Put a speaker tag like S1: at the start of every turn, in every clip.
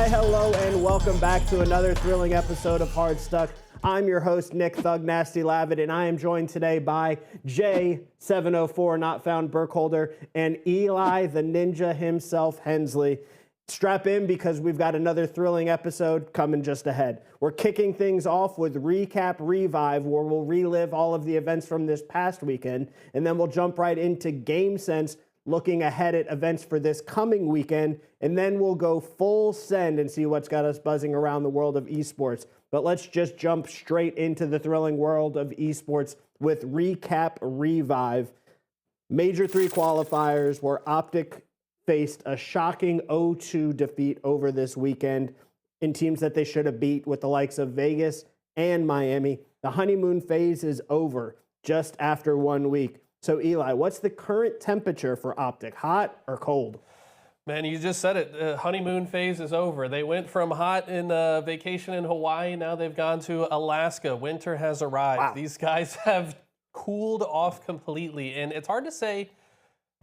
S1: Hi, hello, and welcome back to another thrilling episode of HardStuck. I'm your host, Nick Thug Nasty Lavid, and I am joined today by J704, not found Burkholder, and Eli the Ninja himself, Hensley. Strap in because we've got another thrilling episode coming just ahead. We're kicking things off with Recap Revive, where we'll relive all of the events from this past weekend, and then we'll jump right into Game Sense, looking ahead at events for this coming weekend, and then we'll go full send and see what's got us buzzing around the world of esports. But let's just jump straight into the thrilling world of esports with Recap Revive. Major 3 qualifiers where Optic faced a shocking 0-2 defeat over this weekend in teams that they should have beat with the likes of Vegas and Miami. The honeymoon phase is over just after 1 week. So, Eli, what's the current temperature for Optic, hot or cold?
S2: Man, you just said it. The honeymoon phase is over. They went from hot in vacation in Hawaii. Now they've gone to Alaska. Winter has arrived. Wow. These guys have cooled off completely. And it's hard to say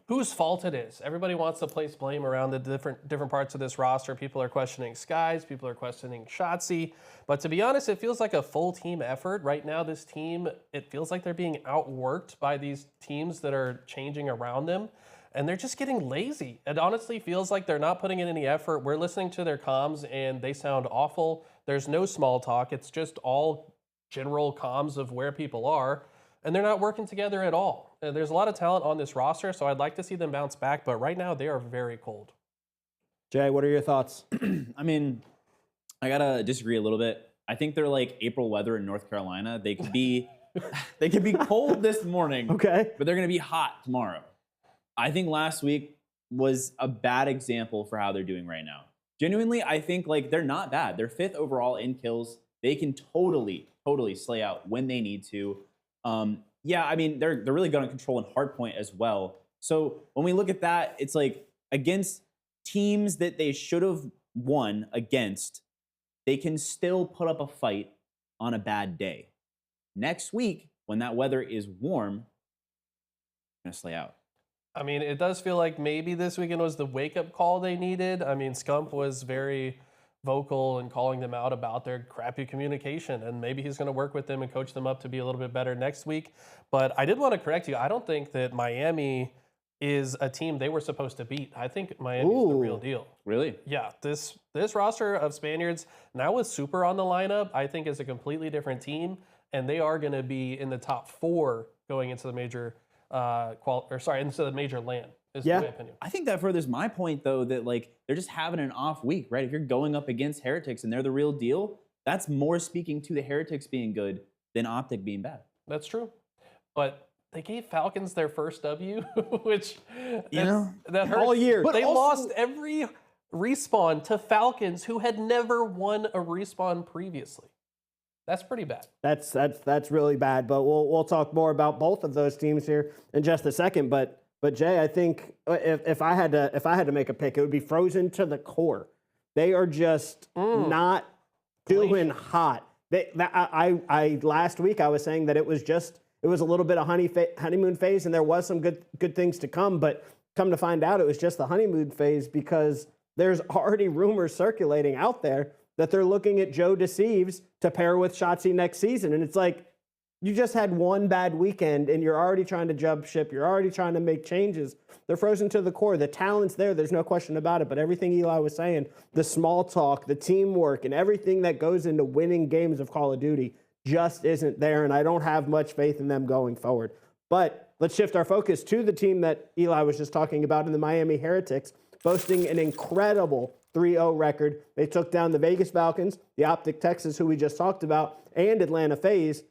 S2: whose fault it is. Everybody wants to place blame around the different parts of this roster. People are questioning Skies. People are questioning Shotzi. But to be honest, it feels like a full team effort. Right now, this team, it feels like they're being outworked by these teams that are changing around them. And they're just getting lazy. It honestly feels like they're not putting in any effort. We're listening to their comms, and they sound awful. There's no small talk. It's just all general comms of where people are. And they're not working together at all. There's a lot of talent on this roster, so I'd like to see them bounce back. But right now, they are very cold.
S1: Jay, what are your thoughts?
S3: I mean, I gotta disagree a little bit. I think they're like April weather in North Carolina. They could be, they could be cold this morning,
S1: okay,
S3: but they're gonna be hot tomorrow. I think last week was a bad example for how they're doing right now. Genuinely, I think like they're not bad. They're 5th overall in kills. They can totally slay out when they need to. Yeah, I mean, they're really good on control and hardpoint as well. So when we look at that, it's like against teams that they should have won against, they can still put up a fight on a bad day. Next week, when that weather is warm, they're going to slay out.
S2: I mean, it does feel like maybe this weekend was the wake-up call they needed. I mean, Scump was very vocal and calling them out about their crappy communication, and maybe he's going to work with them and coach them up to be a little bit better next week. But I did want to correct you. I don't think that Miami is a team they were supposed to beat. I think Miami's the real deal.
S3: Really?
S2: Yeah. This roster of Spaniards, now with Super on the lineup, I think is a completely different team, and they are going to be in the top 4 going into the major into the major land. Is my opinion.
S3: I think that furthers my point, though, that like they're just having an off week, right? If you're going up against Heretics and they're the real deal, that's more speaking to the Heretics being good than Optic being bad.
S2: That's true. But they gave Falcons their first W, which that hurts.
S1: All year.
S2: But they lost every respawn to Falcons who had never won a respawn previously. That's pretty bad.
S1: That's really bad. But we'll talk more about both of those teams here in just a second. But Jay, I think if I had to make a pick, it would be Frozen to the core. They are just not doing hot. Last week I was saying that it was a little bit of honeymoon phase, and there was some good things to come. But come to find out, it was just the honeymoon phase because there's already rumors circulating out there that they're looking at Joe Deceives to pair with Shotzi next season, and it's like, you just had one bad weekend, and you're already trying to jump ship. You're already trying to make changes. They're frozen to the core. The talent's there. There's no question about it. But everything Eli was saying, the small talk, the teamwork, and everything that goes into winning games of Call of Duty just isn't there, and I don't have much faith in them going forward. But let's shift our focus to the team that Eli was just talking about in the Miami Heretics, boasting an incredible 3-0 record. They took down the Vegas Falcons, the Optic Texas, who we just talked about, and Atlanta Faze.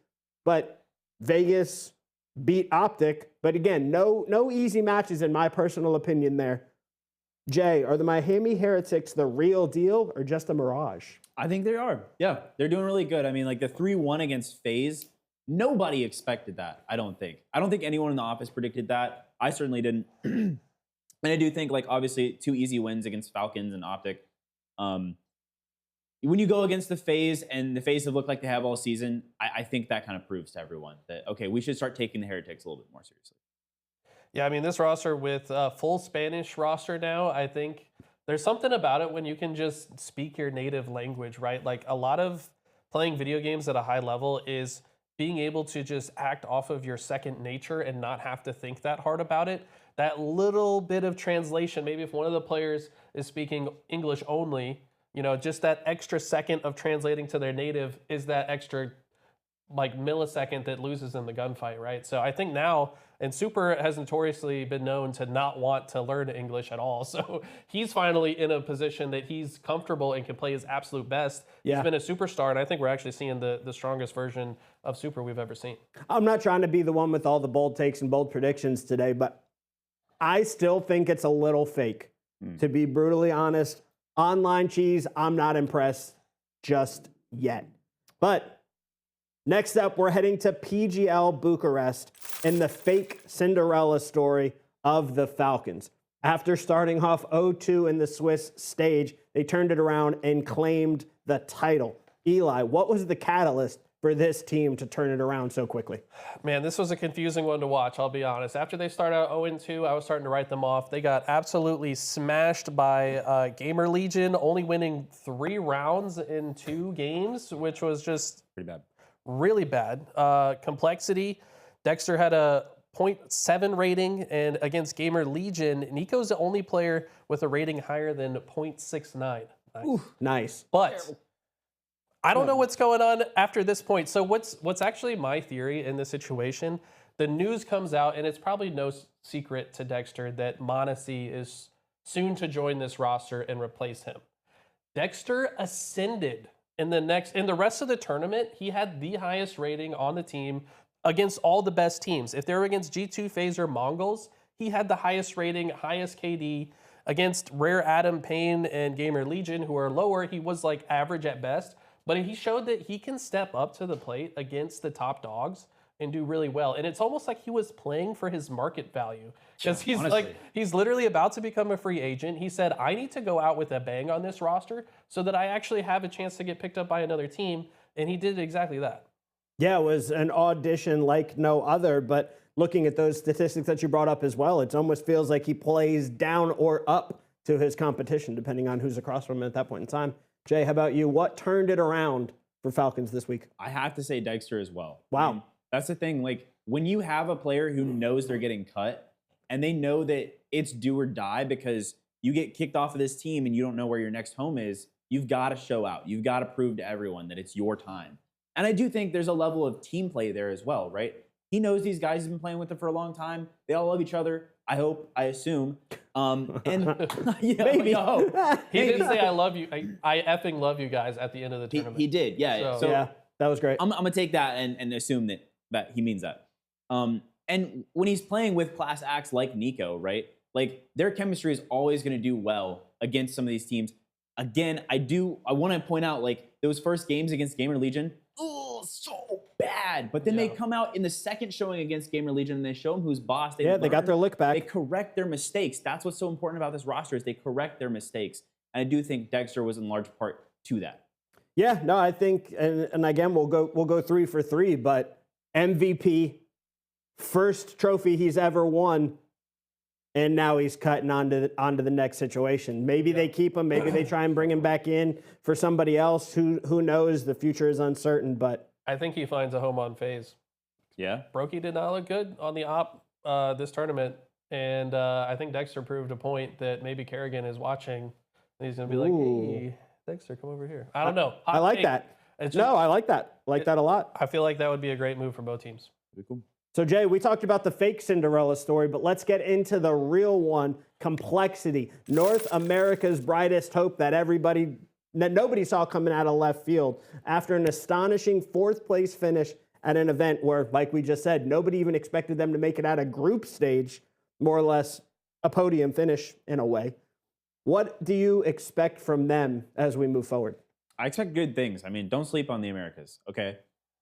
S1: But Vegas beat Optic. But again, no easy matches in my personal opinion there. Jay, are the Miami Heretics the real deal or just a mirage?
S3: I think they are. Yeah, they're doing really good. I mean, like the 3-1 against Faze, nobody expected that, I don't think. I don't think anyone in the office predicted that. I certainly didn't. And I do think, like, obviously, 2 easy wins against Falcons and Optic. When you go against the Faze and the Faze have looked like they have all season, I think that kind of proves to everyone that, okay, we should start taking the Heretics a little bit more seriously.
S2: Yeah, I mean, this roster with full Spanish roster now, I think There's something about it when you can just speak your native language, right? Like a lot of playing video games at a high level is being able to just act off of your second nature and not have to think that hard about it. That little bit of translation, maybe if one of the players is speaking English only, you know, just that extra second of translating to their native is that extra like millisecond that loses in the gunfight, right? So I think now, and Super has notoriously been known to not want to learn English at all. So he's finally in a position that he's comfortable and can play his absolute best.
S1: Yeah.
S2: He's been a superstar, and I think we're actually seeing the strongest version of Super we've ever seen.
S1: I'm not trying to be the one with all the bold takes and bold predictions today, but I still think it's a little fake. To be brutally honest, online cheese, I'm not impressed just yet. But next up, we're heading to PGL Bucharest in the fake Cinderella story of the Falcons. After starting off 0-2 in the Swiss stage, they turned it around and claimed the title. Eli, what was the catalyst for this team to turn it around so quickly?
S2: Man, this was a confusing one to watch, I'll be honest. After they started out 0-2, I was starting to write them off. They got absolutely smashed by Gamer Legion, only winning 3 rounds in 2 games, which was just
S3: Pretty bad.
S2: really bad. Complexity, Dexter had a 0.7 rating, and against Gamer Legion, Nico's the only player with a rating higher than 0.69. Nice.
S1: Nice.
S2: But I don't know what's going on after this point. So what's actually my theory in this situation, the news comes out, and it's probably no secret to Dexter that Monesi is soon to join this roster and replace him. Dexter ascended in the rest of the tournament. He had the highest rating on the team against all the best teams. If they were against G2, Faze, or Mongols, he had the highest rating, highest KD. Against Rare Adam, Payne, and Gamer Legion, who are lower, he was like average at best. But he showed that he can step up to the plate against the top dogs and do really well. And it's almost like he was playing for his market value, because he's literally about to become a free agent. He said, I need to go out with a bang on this roster so that I actually have a chance to get picked up by another team. And he did exactly that.
S1: Yeah, it was an audition like no other, but looking at those statistics that you brought up as well, it almost feels like he plays down or up to his competition, depending on who's across from him at that point in time. Jay, how about you? What turned it around for Falcons this week?
S3: I have to say Dexter as well.
S1: Wow.
S3: I mean, that's the thing. Like, when you have a player who knows they're getting cut and they know that it's do or die because you get kicked off of this team and you don't know where your next home is, you've got to show out. You've got to prove to everyone that it's your time. And I do think there's a level of team play there as well, right? He knows these guys have been playing with him for a long time. They all love each other. I hope, I assume. And
S1: Maybe.
S2: He did say, I love you. I effing love you guys at the end of the tournament.
S3: He did, yeah.
S2: So
S1: yeah, that was great.
S3: I'm going to take that and assume that he means that. And when he's playing with class acts like Nico, right? Like, their chemistry is always going to do well against some of these teams. Again, I want to point out, like, those first games against Gamer Legion, so bad. But then they come out in the second showing against Gamer Legion and they show them who's boss.
S1: They got their lick back.
S3: They correct their mistakes. That's what's so important about this roster, is they correct their mistakes. And I do think Dexter was in large part to that.
S1: Yeah, no, I think, and again, we'll go 3 for 3, but MVP, first trophy he's ever won, and now he's cutting onto the next situation. Maybe they keep him, maybe they try and bring him back in for somebody else. Who knows? The future is uncertain, but
S2: I think he finds a home on Faze.
S3: Yeah.
S2: Brokey did not look good on the op this tournament, and I think Dexter proved a point that maybe Kerrigan is watching, and he's going to be like, hey, Dexter, come over here. I don't know.
S1: I like that. I like that. I like that a lot.
S2: I feel like that would be a great move for both teams.
S3: Pretty cool.
S1: So, Jay, we talked about the fake Cinderella story, but let's get into the real one, Complexity. North America's brightest hope that nobody saw coming out of left field after an astonishing 4th place finish at an event where, like we just said, nobody even expected them to make it out of group stage, more or less a podium finish in a way. What do you expect from them as we move forward?
S3: I expect good things. I mean, don't sleep on the Americas, okay?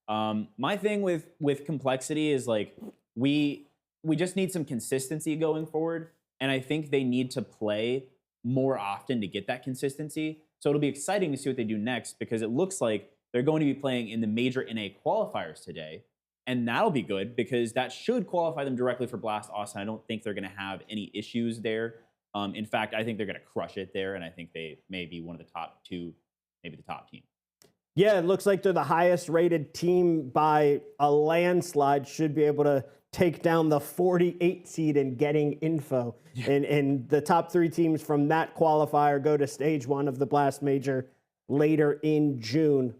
S3: My thing with Complexity is, like, we just need some consistency going forward, and I think they need to play more often to get that consistency. So it'll be exciting to see what they do next, because it looks like they're going to be playing in the major NA qualifiers today, and that'll be good because that should qualify them directly for Blast Austin. I don't think they're going to have any issues there. In fact, I think they're going to crush it there, and I think they may be one of the top 2, maybe the top team.
S1: Yeah, it looks like they're the highest rated team by a landslide. Should be able to take down the 48 seed in getting info. Yeah. And the top 3 teams from that qualifier go to stage 1 of the Blast Major later in June.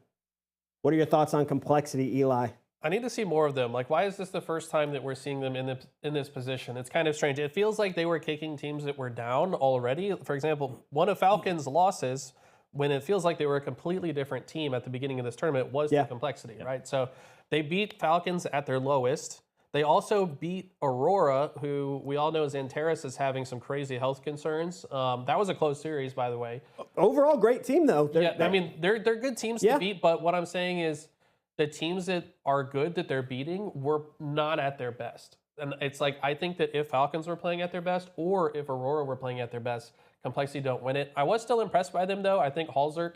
S1: What are your thoughts on complexity, Eli?
S2: I need to see more of them. Like, why is this the first time that we're seeing them in this position? It's kind of strange. It feels like they were kicking teams that were down already. For example, one of Falcons' losses, when it feels like they were a completely different team at the beginning of this tournament, was the complexity, right? So they beat Falcons at their lowest. They also beat Aurora, who we all know Xantares is having some crazy health concerns. That was a close series, by the way.
S1: Overall, great team, though.
S2: I mean, they're good teams to beat, but what I'm saying is the teams that are good that they're beating were not at their best. And it's like, I think that if Falcons were playing at their best or if Aurora were playing at their best, complexity don't win it. I was still impressed by them, though. I think Halzerk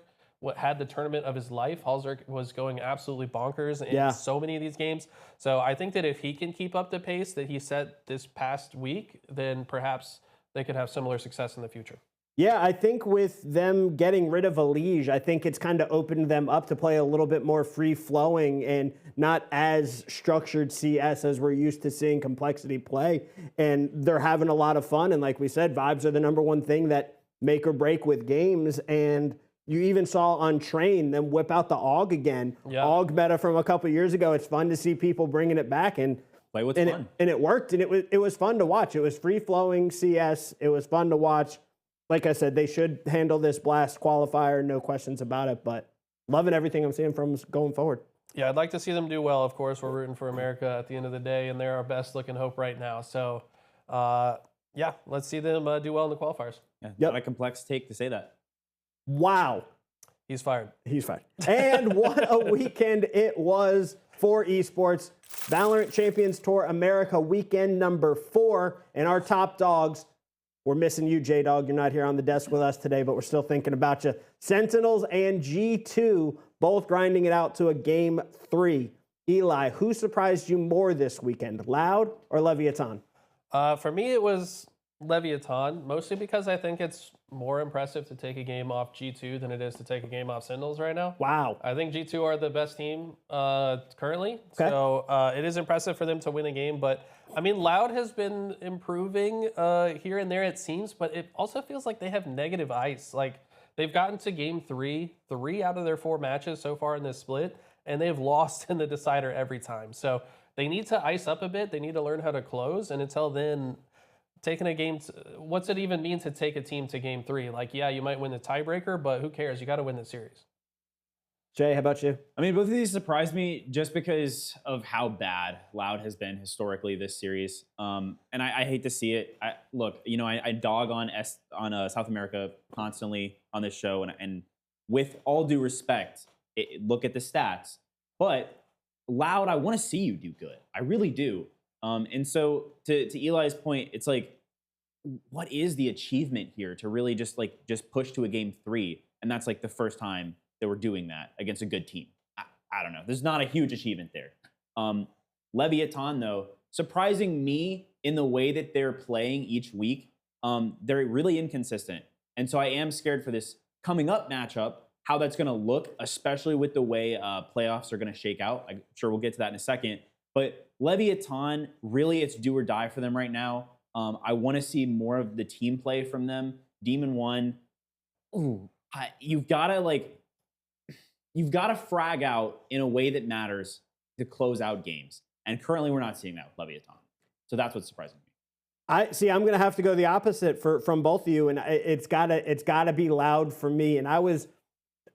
S2: had the tournament of his life. Halzerk was going absolutely bonkers in so many of these games. So I think that if he can keep up the pace that he set this past week, then perhaps they could have similar success in the future.
S1: Yeah, I think with them getting rid of Elige, I think it's kind of opened them up to play a little bit more free-flowing and not as structured CS as we're used to seeing complexity play. And they're having a lot of fun. And like we said, vibes are the #1 thing that make or break with games. And you even saw on Train them whip out the AUG again. Yeah. AUG meta from a couple years ago. It's fun to see people bringing it back and
S3: play what's fun.
S1: It worked, and it was fun to watch. It was free-flowing CS. It was fun to watch. Like I said, they should handle this Blast qualifier, no questions about it, but loving everything I'm seeing from going forward.
S2: Yeah, I'd like to see them do well, of course. We're rooting for America at the end of the day, and they're our best-looking hope right now. So, yeah, let's see them do well in the qualifiers.
S3: Yeah, not a complex take to say that.
S1: Wow.
S2: He's fired.
S1: He's fired. And what a weekend it was for esports. Valorant Champions Tour America weekend number 4, and our top dogs. We're missing you, J-Dog. You're not here on the desk with us today, but we're still thinking about you. Sentinels and G2 both grinding it out to a game 3. Eli, who surprised you more this weekend, Loud or Leviathan?
S2: For me, it was Leviathan, mostly because I think it's more impressive to take a game off G2 than it is to take a game off Sentinels right now.
S1: Wow.
S2: I think G2 are the best team currently.
S1: Okay.
S2: So it is impressive for them to win a game. But, I mean, Loud has been improving here and there, it seems. But it also feels like they have negative ice. Like, they've gotten to game 3 out of their 4 matches so far in this split. And they've lost in the decider every time. So they need to ice up a bit. They need to learn how to close. And until then, taking a game, what's it even mean to take a team to game 3? Like, yeah, you might win the tiebreaker, but who cares? You got to win the series.
S1: Jay, how about you?
S3: I mean, both of these surprised me just because of how bad Loud has been historically this series. And I hate to see it. Look, you know, I dog on South America constantly on this show, and with all due respect, look at the stats. But Loud, I want to see you do good. I really do. And so to Eli's point, it's like, what is the achievement here to really just push to a game 3? And that's like the first time that we're doing that against a good team. I don't know. There's not a huge achievement there. Leviathan, though, surprising me in the way that they're playing each week. They're really inconsistent. And so I am scared for this coming up matchup, how that's going to look, especially with the way playoffs are going to shake out. I'm sure we'll get to that in a second. But Leviathan, really, it's do or die for them right now. I want to see more of the team play from them. Demon 1, you've got to frag out in a way that matters to close out games. And currently, we're not seeing that with Leviathan. So that's what's surprising me.
S1: I'm going to have to go the opposite from both of you, and it's gotta be Loud for me. And I was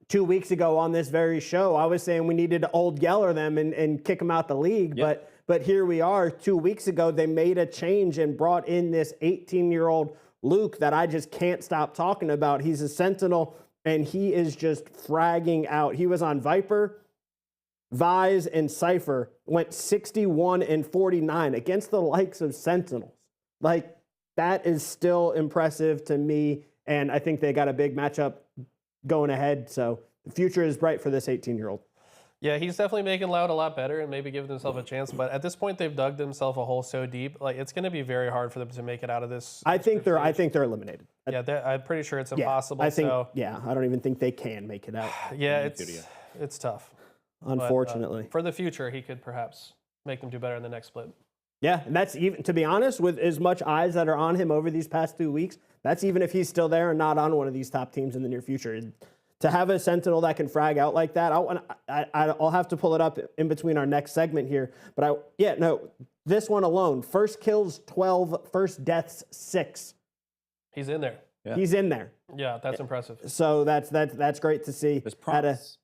S1: 2 weeks ago on this very show, I was saying we needed to old Geller them and kick them out the league. Yep. But here we are. 2 weeks ago, they made a change and brought in this 18-year-old Luke that I just can't stop talking about. He's a Sentinel, and he is just fragging out. He was on Viper, Faze, and Cypher, went 61 and 49 against the likes of Sentinels. Like, that is still impressive to me, and I think they got a big matchup going ahead. So the future is bright for this 18-year-old.
S2: Yeah, he's definitely making Loud a lot better and maybe giving themselves a chance. But at this point, they've dug themselves a hole so deep, like it's going to be very hard for them to make it out of this.
S1: I think they're eliminated.
S2: Yeah, I'm pretty sure it's
S1: Yeah,
S2: impossible.
S1: I think.
S2: So
S1: Yeah, I don't even think they can make it out.
S2: yeah, it's tough.
S1: Unfortunately.
S2: But, for the future, he could perhaps make them do better in the next split.
S1: Yeah, and that's even, to be honest, with as much eyes that are on him over these past 2 weeks, that's even if he's still there and not on one of these top teams in the near future. To have a Sentinel that can frag out like that, I'll have to pull it up in between our next segment here. But this one alone, first kills 12, first deaths 6.
S2: He's in there.
S1: Yeah. He's in there.
S2: Yeah, that's impressive.
S1: So that's great to see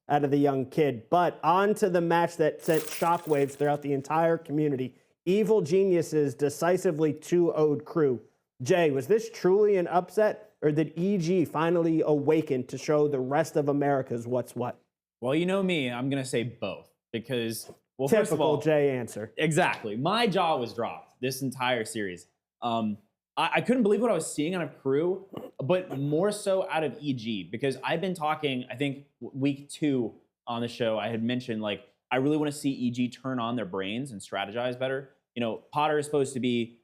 S1: out of the young kid. But on to the match that sent shockwaves throughout the entire community. Evil Geniuses decisively 2-0'd Crew. Jay, was this truly an upset, or did EG finally awaken to show the rest of America's what's what?
S3: Well, you know me, I'm going to say both because, well,
S1: Typical
S3: first of all,
S1: Jay answer.
S3: Exactly. My jaw was dropped this entire series. I couldn't believe what I was seeing out of Crew, but more so out of EG because I've been talking, I think week 2 on the show, I had mentioned like, I really want to see EG turn on their brains and strategize better. You know, Potter is supposed to be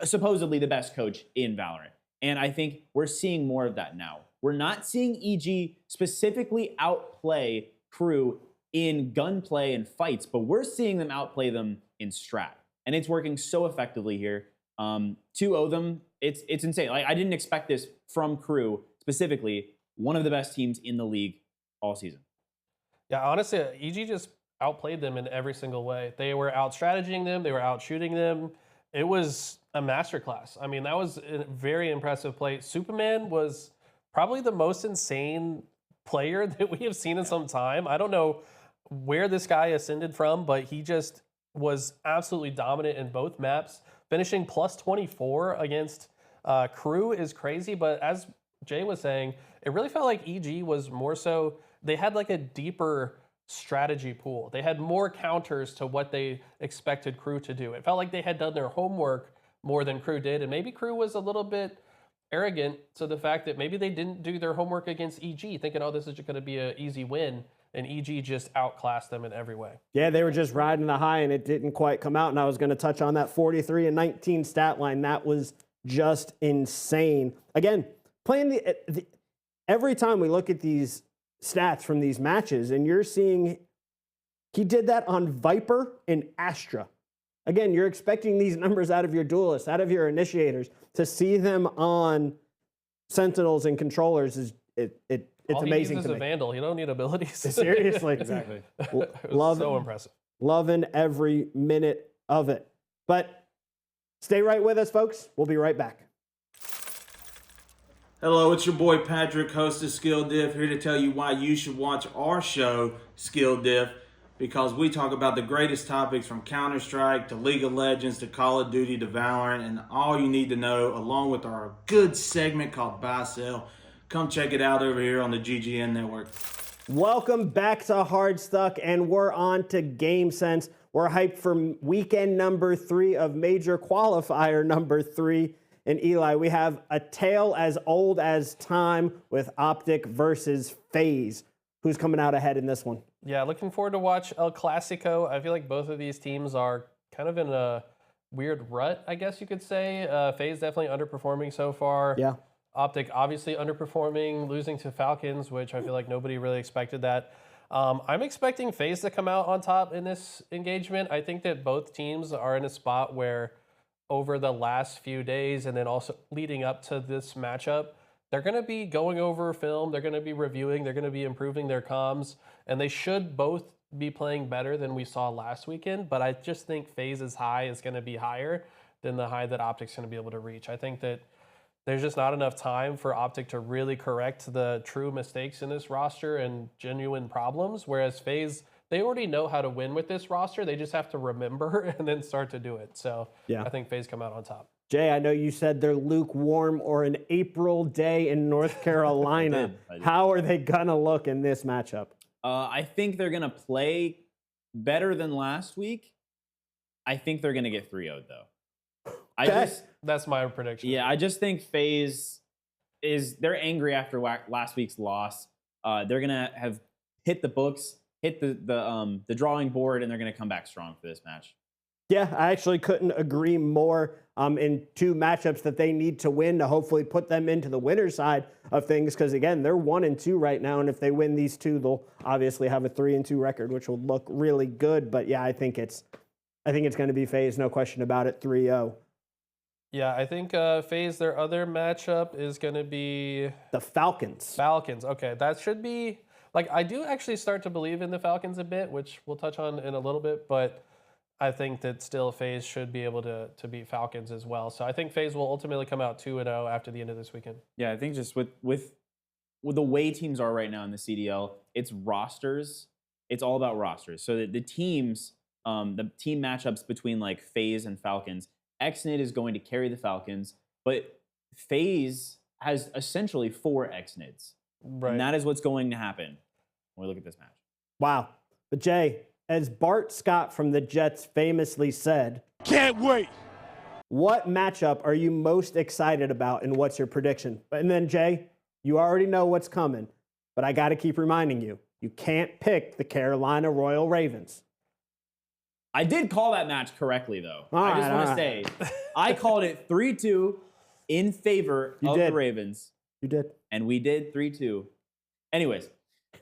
S3: supposedly the best coach in Valorant. And I think we're seeing more of that now. We're not seeing EG specifically outplay Crew in gunplay and fights, but we're seeing them outplay them in strat. And it's working so effectively here. 2-0 them, it's insane. Like, I didn't expect this from Crew, specifically one of the best teams in the league all season.
S2: Yeah, honestly, EG just outplayed them in every single way. They were out-strategizing them. They were out-shooting them. It was a masterclass. I mean, that was a very impressive play. Superman was probably the most insane player that we have seen in some time. I don't know where this guy ascended from, but he just was absolutely dominant in both maps. Finishing plus 24 against Crew is crazy, but as Jay was saying, it really felt like EG was more so, they had like a deeper strategy pool. They had more counters to what they expected Crew to do. It felt like they had done their homework more than Crew did, and maybe Crew was a little bit arrogant to the fact that maybe they didn't do their homework against EG, thinking, oh, this is going to be an easy win, and EG just outclassed them in every way.
S1: Yeah, they were just riding the high, and it didn't quite come out, and I was going to touch on that 43 and 19 stat line. That was just insane. Again, playing every time we look at these stats from these matches, and you're seeing he did that on Viper and Astra. Again, you're expecting these numbers out of your duelists, out of your initiators. To see them on Sentinels and controllers is it's
S2: All
S1: amazing
S2: he
S1: to
S2: uses
S1: me.
S2: a Vandal. You don't need abilities.
S1: Seriously,
S3: Exactly.
S2: So impressive.
S1: Loving every minute of it. But stay right with us, folks. We'll be right back.
S4: Hello, it's your boy Patrick, host of Skill Diff, here to tell you why you should watch our show, Skill Diff, because we talk about the greatest topics from Counter-Strike to League of Legends to Call of Duty to Valorant, and all you need to know, along with our good segment called Buy Sell. Come check it out over here on the GGN network.
S1: Welcome back to HardStuck, and we're on to Game Sense. We're hyped for weekend number 3 of Major Qualifier number 3. And Eli, we have a tale as old as time with Optic versus Faze. Who's coming out ahead in this one?
S2: Yeah, looking forward to watch El Clasico. I feel like both of these teams are kind of in a weird rut, I guess you could say. Faze definitely underperforming so far.
S1: Yeah.
S2: Optic obviously underperforming, losing to Falcons, which I feel like nobody really expected that. I'm expecting Faze to come out on top in this engagement. I think that both teams are in a spot where over the last few days and then also leading up to this matchup, they're going to be going over film, they're going to be reviewing, they're going to be improving their comms, and they should both be playing better than we saw last weekend, but I just think Faze's high is going to be higher than the high that Optic's going to be able to reach. I think that there's just not enough time for Optic to really correct the true mistakes in this roster and genuine problems, whereas Faze, they already know how to win with this roster. They just have to remember and then start to do it. So yeah. I think Faze come out on top.
S1: Jay, I know you said they're lukewarm or an April day in North Carolina. I did. How are they going to look in this matchup?
S3: I think they're going to play better than last week. I think they're going to get 3-0'd, though.
S2: That's my prediction.
S3: Yeah, I just think Faze they're angry after last week's loss. They're going to have hit the books hit the drawing board, and they're going to come back strong for this match.
S1: Yeah, I actually couldn't agree more in two matchups that they need to win to hopefully put them into the winner's side of things. Because again, they're 1-2 right now, and if they win these two, they'll obviously have a 3-2 record, which will look really good. But yeah, I think it's going to be Faze, no question about it, 3-0.
S2: Yeah, I think Faze, their other matchup is going to be
S1: The Falcons.
S2: Falcons. Okay, that should be like I do actually start to believe in the Falcons a bit, which we'll touch on in a little bit, but I think that still Faze should be able to beat Falcons as well. So I think Faze will ultimately come out 2-0 after the end of this weekend.
S3: Yeah, I think just with the way teams are right now in the CDL, it's rosters. It's all about rosters. So the teams, the team matchups between like Faze and Falcons, XNID is going to carry the Falcons, but Faze has essentially 4 XNIDs.
S2: Right.
S3: And that is what's going to happen when we look at this match.
S1: Wow. But Jay, as Bart Scott from the Jets famously said,
S5: "Can't wait."
S1: What matchup are you most excited about, and what's your prediction? And then, Jay, you already know what's coming, but I got to keep reminding you, you can't pick the Carolina Royal Ravens.
S3: I did call that match correctly, though.
S1: All
S3: I just
S1: right,
S3: want
S1: all
S3: to say, I called it 3-2 in favor of the Ravens.
S1: You did.
S3: And we did 3-2. Anyways,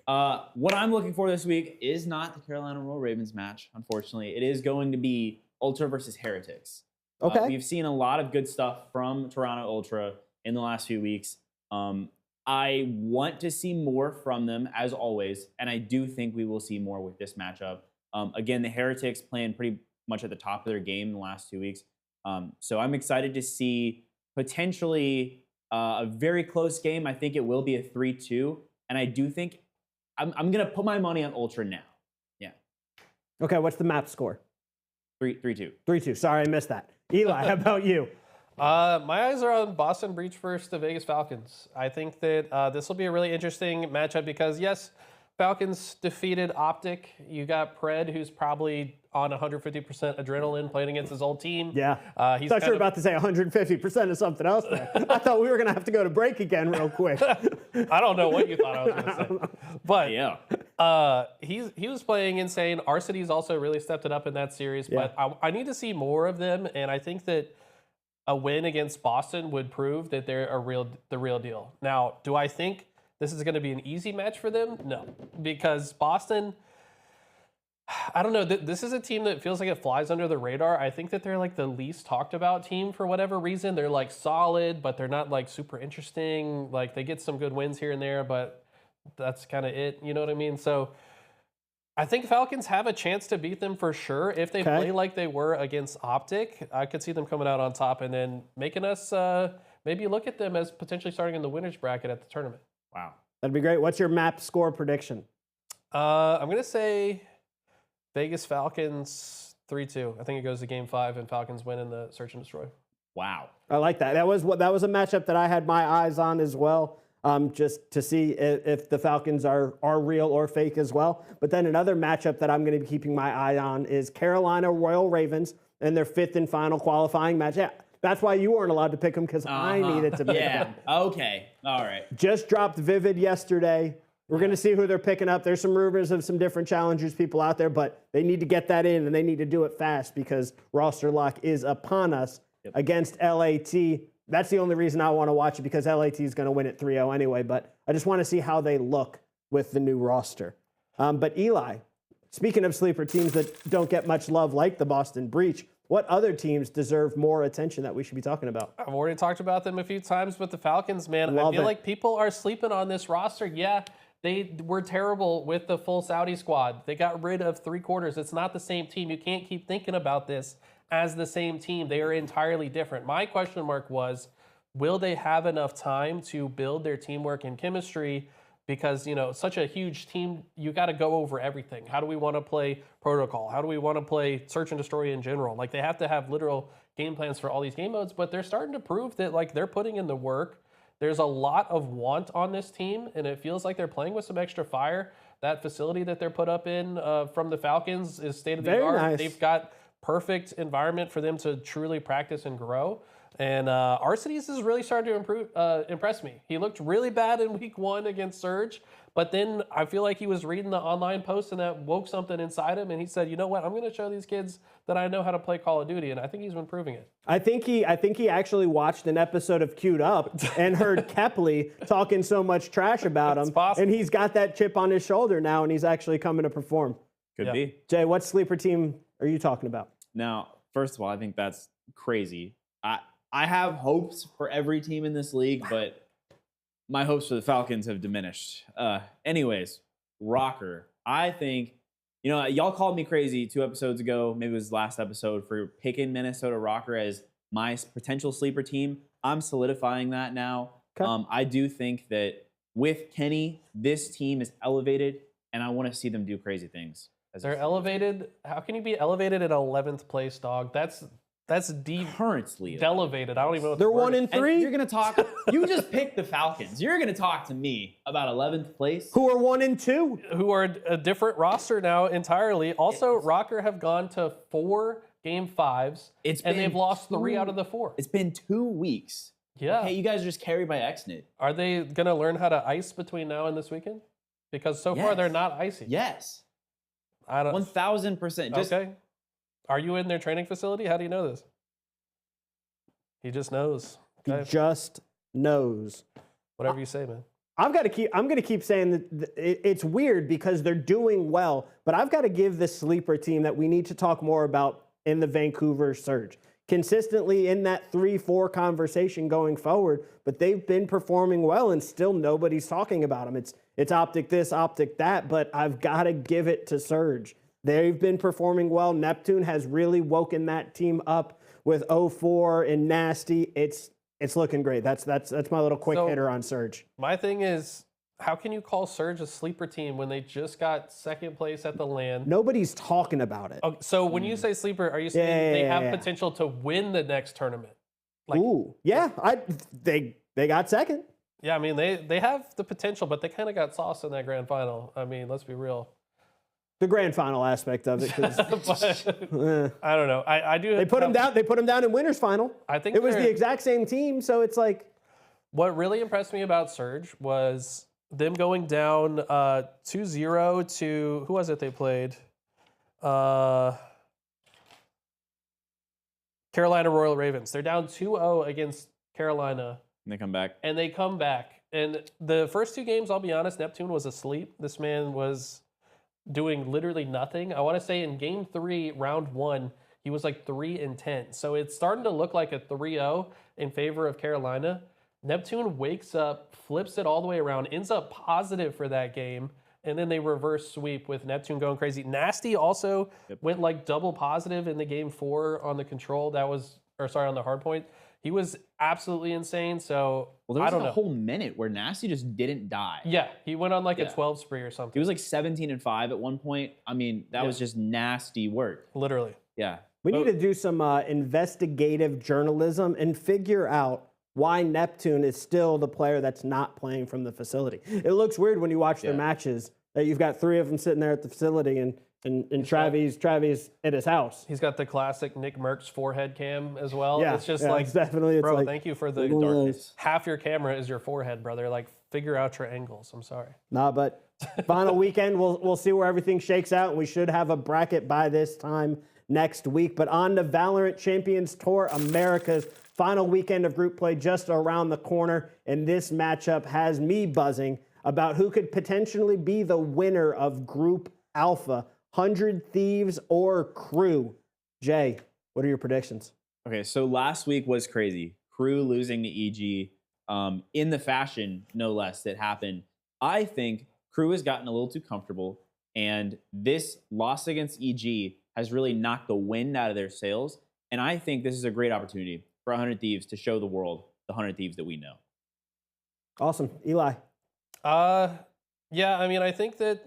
S3: what I'm looking for this week is not the Carolina Royal Ravens match, unfortunately. It is going to be Ultra versus Heretics.
S1: Okay.
S3: We've seen a lot of good stuff from Toronto Ultra in the last few weeks. I want to see more from them, as always, and I do think we will see more with this matchup. Again, the Heretics playing pretty much at the top of their game in the last 2 weeks. So I'm excited to see potentially a very close game. I think it will be a 3-2, and I do think I'm going to put my money on Ultra now. Yeah.
S1: Okay, what's the map score?
S3: 3-2.
S1: 3-2. Sorry, I missed that. Eli, how about you?
S2: My eyes are on Boston Breach versus the Vegas Falcons. I think that this will be a really interesting matchup because, yes, Falcons defeated Optic. You got Pred, who's probably on 150% adrenaline playing against his old team.
S1: Yeah.
S2: He's
S1: I thought you were about to say 150% of something else there. I thought we were going to have to go to break again real quick.
S2: I don't know what you thought I was going to say. But
S3: Yeah.
S2: he was playing insane. Arcity's also really stepped it up in that series. But I need to see more of them, and I think that a win against Boston would prove that they're the real deal. Now, do I think this is going to be an easy match for them? No, because Boston, I don't know. This is a team that feels like it flies under the radar. I think that they're like the least talked about team for whatever reason. They're like solid, but they're not like super interesting. Like they get some good wins here and there, but that's kind of it. You know what I mean? So I think Falcons have a chance to beat them for sure. If they play like they were against Optic, I could see them coming out on top and then making us maybe look at them as potentially starting in the winner's bracket at the tournament.
S3: Wow.
S1: That'd be great. What's your map score prediction?
S2: I'm going to say Vegas Falcons 3-2. I think it goes to Game 5 and Falcons win in the Search and Destroy.
S3: Wow.
S1: I like that. That was a matchup that I had my eyes on as well, just to see if the Falcons are real or fake as well. But then another matchup that I'm going to be keeping my eye on is Carolina Royal Ravens and their 5th and final qualifying match. Yeah, that's why you weren't allowed to pick them, because I needed to pick them.
S3: Okay. All right.
S1: Just dropped Vivid yesterday. We're going to see who they're picking up. There's some rumors of some different challengers people out there, but they need to get that in, and they need to do it fast because roster lock is upon us against LAT. That's the only reason I want to watch it, because LAT is going to win at 3-0 anyway, but I just want to see how they look with the new roster. But Eli, speaking of sleeper teams that don't get much love like the Boston Breach, what other teams deserve more attention that we should be talking about?
S2: I've already talked about them a few times, but the Falcons, man, I feel like people are sleeping on this roster. Yeah, they were terrible with the full Saudi squad. They got rid of 3/4. It's not the same team. You can't keep thinking about this as the same team. They are entirely different. My question mark was, will they have enough time to build their teamwork and chemistry? Because, you know, such a huge team, you got to go over everything. How do we want to play protocol? How do we want to play search and destroy in general? Like, they have to have literal game plans for all these game modes, but they're starting to prove that, like, they're putting in the work. There's a lot of want on this team, and it feels like they're playing with some extra fire. That facility that they're put up in from the Falcons is state-of-the-art.
S1: Very nice.
S2: They've got perfect environment for them to truly practice and grow. And Arcides has really started to impress me. He looked really bad in week 1 against Surge, but then I feel like he was reading the online post and that woke something inside him, and he said, you know what, I'm going to show these kids that I know how to play Call of Duty, and I think he's been proving it.
S1: I think he actually watched an episode of Queued Up and heard Kepley talking so much trash about him, and he's got that chip on his shoulder now, and he's actually coming to perform.
S3: Could be.
S1: Jay, what sleeper team are you talking about?
S3: Now, first of all, I think that's crazy. I have hopes for every team in this league, but my hopes for the Falcons have diminished. Anyways, Rocker. I think, y'all called me crazy 2 episodes ago, maybe it was last episode, for picking Minnesota Rocker as my potential sleeper team. I'm solidifying that now.
S1: Okay.
S3: I do think that with Kenny, this team is elevated, and I want to see them do crazy things.
S2: They're elevated. How can you be elevated at 11th place, dog? That's
S3: currently
S2: elevated. I don't even know what
S1: they're
S2: the word
S1: 1 and 3.
S3: And you're gonna talk. You just picked the Falcons. You're gonna talk to me about 11th place.
S1: Who are 1 and 2?
S2: Who are a different roster now entirely. Also, Rocker have gone to 4 game 5s, and they've lost 3 out of the 4.
S3: It's been 2 weeks.
S2: Yeah.
S3: Okay, you guys are just carried by Xnit.
S2: Are they gonna learn how to ice between now and this weekend? Because so far they're not icy.
S3: Yes.
S2: I don't.
S3: 1000%.
S2: Okay. Are you in their training facility? How do you know this? He just knows. Okay.
S1: He just knows.
S2: Whatever you say, man.
S1: I'm going to keep saying that it's weird because they're doing well, but I've got to give this sleeper team that we need to talk more about in the Vancouver Surge. Consistently in that 3-4 conversation going forward, but they've been performing well and still nobody's talking about them. It's Optic this, Optic that, but I've got to give it to Surge. They've been performing well. Neptune has really woken that team up with 0-4 and Nasty. It's looking great. That's my little quick hitter on Surge.
S2: My thing is, how can you call Surge a sleeper team when they just got 2nd place at the LAN?
S1: Nobody's talking about it.
S2: Okay, so when you say sleeper, are you saying they have potential to win the next tournament?
S1: Ooh, yeah. They got 2nd.
S2: Yeah, I mean they have the potential, but they kind of got sauced in that grand final. I mean, let's be real.
S1: The grand final aspect of it, because
S2: I don't know. I do.
S1: They put them down. They put them down in winners final.
S2: I think
S1: it was the exact same team, so it's like.
S2: What really impressed me about Surge was them going down 2-0 to who was it they played? Carolina Royal Ravens. They're down 2-0 against Carolina.
S3: And they come back.
S2: And the first 2 games, I'll be honest, Neptune was asleep. This man was doing literally nothing. I want to say in game 3, round 1, he was like 3-10. So it's starting to look like a 3-0 in favor of Carolina. Neptune wakes up, flips it all the way around, ends up positive for that game, and then they reverse sweep with Neptune going crazy. Nasty also went like double positive in the game 4 on the control. On the hard point. He was absolutely insane. So
S3: there
S2: was
S3: a whole minute where Nasty just didn't die.
S2: Yeah, he went on like a 12 spree or something.
S3: He was like 17-5 at one point. I mean, that was just nasty work.
S2: Literally.
S3: Yeah.
S1: We need to do some investigative journalism and figure out why Neptune is still the player that's not playing from the facility. It looks weird when you watch their matches that you've got 3 of them sitting there at the facility and Travis at his house.
S2: He's got the classic Nick Merckx forehead cam as well.
S1: Yeah,
S2: it's just
S1: it's definitely,
S2: bro,
S1: like,
S2: thank you for the darkness. Half your camera is your forehead, brother. Like, figure out your angles. I'm sorry.
S1: Nah, but final weekend, we'll see where everything shakes out. We should have a bracket by this time next week. But on to Valorant Champions Tour America's final weekend of group play just around the corner. And this matchup has me buzzing about who could potentially be the winner of Group Alpha. 100 Thieves or KRU. Jay, what are your predictions?
S3: Okay, so last week was crazy. KRU losing to EG in the fashion, no less, that happened. I think KRU has gotten a little too comfortable, and this loss against EG has really knocked the wind out of their sails, and I think this is a great opportunity for 100 Thieves to show the world the 100 Thieves that we know.
S1: Awesome. Eli?
S2: Yeah, I mean, I think that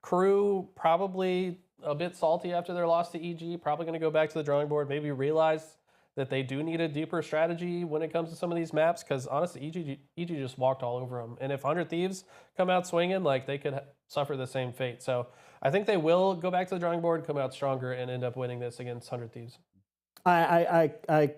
S2: KRU probably a bit salty after their loss to EG, probably going to go back to the drawing board, maybe realize that they do need a deeper strategy when it comes to some of these maps, because honestly, EG just walked all over them. And if 100 Thieves come out swinging, like, they could suffer the same fate. So I think they will go back to the drawing board, come out stronger, and end up winning this against 100 Thieves.
S1: I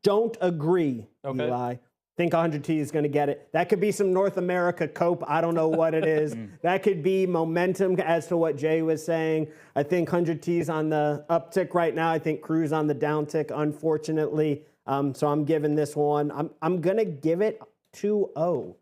S1: Don't agree,
S2: Okay.
S1: Eli. Think 100T is going to get it. That could be some North America cope. I don't know what it is. That could be momentum as to what Jay was saying. I think 100T is on the uptick right now. I think KRU's on the downtick, unfortunately. So I'm giving this one. I'm going to give it 2-0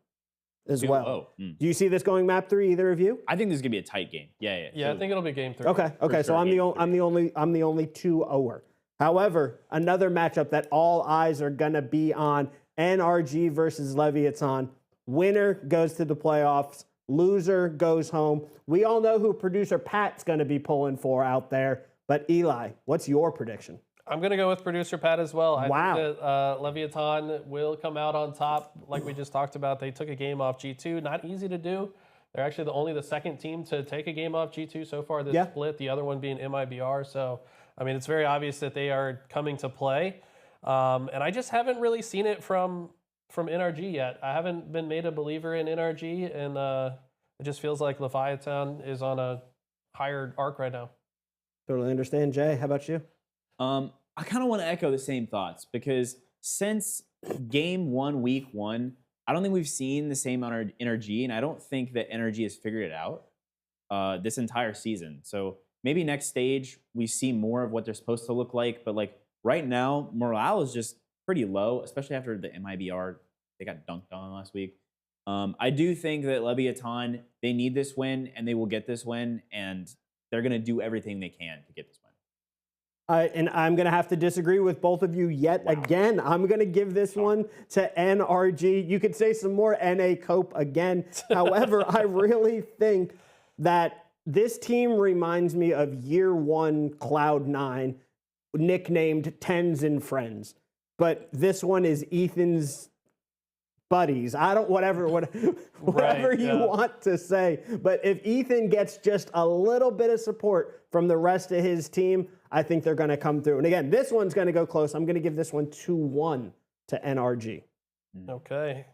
S1: as well. Do you see this going map 3, either of you?
S3: I think this is gonna be a tight game. Yeah.
S2: Yeah, I think it'll be game 3.
S1: Okay. So
S3: sure,
S1: I'm the
S3: game
S1: only 2-0er. However, another matchup that all eyes are going to be on, NRG versus Leviathan. Winner goes to the playoffs. Loser goes home. We all know who producer Pat's going to be pulling for out there. But Eli, what's your prediction?
S2: I'm going to go with producer Pat as well. I
S1: Wow.
S2: think that Leviathan will come out on top, like we just talked about. They took a game off G2. Not easy to do. They're actually only the second team to take a game off G2 so far this split, the other one being MIBR. So, I mean, it's very obvious that they are coming to play. And I just haven't really seen it from NRG yet. I haven't been made a believer in NRG, and it just feels like Leviathan is on a higher arc right now.
S1: Totally understand. Jay, how about you?
S3: I kind of want to echo the same thoughts because since game 1, week 1, I don't think we've seen the same NRG, and I don't think that NRG has figured it out this entire season. So maybe next stage we see more of what they're supposed to look like, but like right now, morale is just pretty low, especially after the MIBR. They got dunked on last week. I do think that Leviathan, they need this win, and they will get this win, and they're going to do everything they can to get this win.
S1: And I'm going to have to disagree with both of you yet again. I'm going to give this one to NRG. You could say some more NA Cope again. However, I really think that this team reminds me of year 1 Cloud9, nicknamed Tens and Friends. But this one is Ethan's buddies. Whatever you want to say. But if Ethan gets just a little bit of support from the rest of his team, I think they're going to come through. And again, this one's going to go close. I'm going to give this one 2-1 to NRG.
S2: Okay.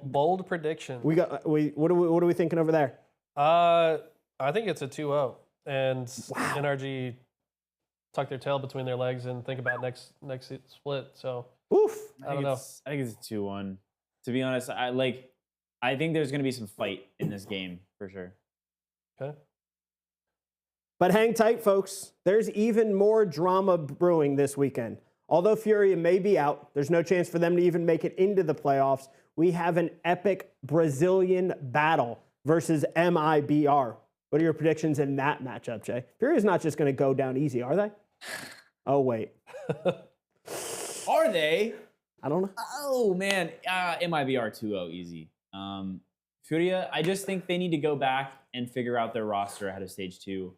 S2: Bold prediction.
S1: What are we thinking over there?
S2: I think it's a 2-0. And NRG tuck their tail between their legs and think about next split. So
S1: Oof.
S2: I don't know.
S3: I think it's a 2-1. To be honest, I think there's going to be some fight in this game for sure.
S2: Okay.
S1: But hang tight, folks. There's even more drama brewing this weekend. Although Furia may be out, there's no chance for them to even make it into the playoffs. We have an epic Brazilian battle versus MIBR. What are your predictions in that matchup, Jay? Furia's not just going to go down easy, are they? Oh, wait.
S3: Are they?
S1: I don't know.
S3: Oh, man. MIBR 2-0 easy. Furia, I just think they need to go back and figure out their roster ahead of stage 2.